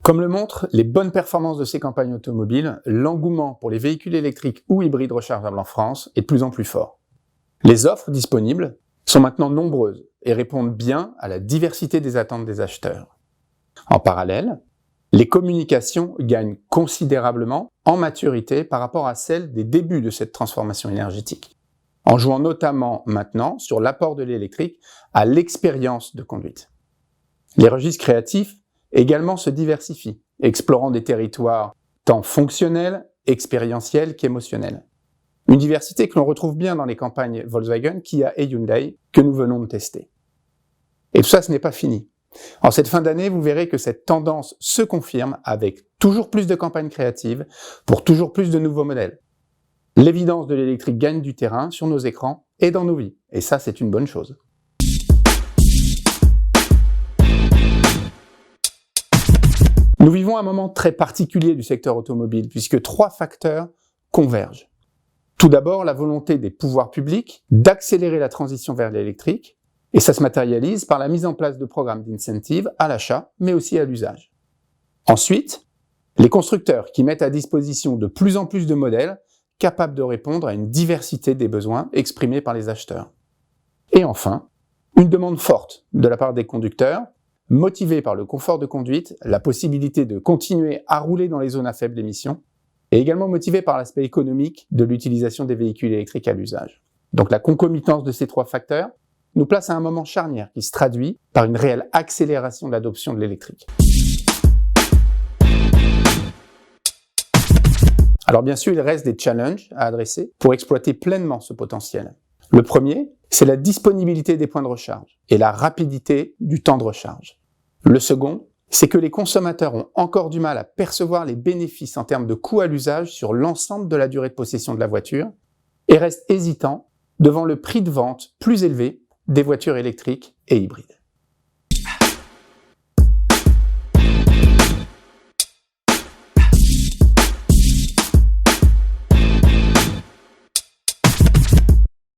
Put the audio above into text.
Comme le montrent les bonnes performances de ces campagnes automobiles, l'engouement pour les véhicules électriques ou hybrides rechargeables en France est de plus en plus fort. Les offres disponibles sont maintenant nombreuses et répondent bien à la diversité des attentes des acheteurs. En parallèle, les communications gagnent considérablement en maturité par rapport à celles des débuts de cette transformation énergétique, en jouant notamment maintenant sur l'apport de l'électrique à l'expérience de conduite. Les registres créatifs également se diversifient, explorant des territoires tant fonctionnels, expérientiels qu'émotionnels. Une diversité que l'on retrouve bien dans les campagnes Volkswagen, Kia et Hyundai que nous venons de tester. Et tout ça, ce n'est pas fini. En cette fin d'année, vous verrez que cette tendance se confirme avec toujours plus de campagnes créatives pour toujours plus de nouveaux modèles. L'évidence de l'électrique gagne du terrain sur nos écrans et dans nos vies. Et ça, c'est une bonne chose. Nous vivons un moment très particulier du secteur automobile puisque 3 facteurs convergent. Tout d'abord, la volonté des pouvoirs publics d'accélérer la transition vers l'électrique, et ça se matérialise par la mise en place de programmes d'incentive à l'achat, mais aussi à l'usage. Ensuite, les constructeurs qui mettent à disposition de plus en plus de modèles capables de répondre à une diversité des besoins exprimés par les acheteurs. Et enfin, une demande forte de la part des conducteurs, motivés par le confort de conduite, la possibilité de continuer à rouler dans les zones à faible émission, et également motivés par l'aspect économique de l'utilisation des véhicules électriques à l'usage. Donc la concomitance de ces 3 facteurs nous place à un moment charnière qui se traduit par une réelle accélération de l'adoption de l'électrique. Alors bien sûr, il reste des challenges à adresser pour exploiter pleinement ce potentiel. Le premier, c'est la disponibilité des points de recharge et la rapidité du temps de recharge. Le second, c'est que les consommateurs ont encore du mal à percevoir les bénéfices en termes de coût à l'usage sur l'ensemble de la durée de possession de la voiture et restent hésitants devant le prix de vente plus élevé des voitures électriques et hybrides.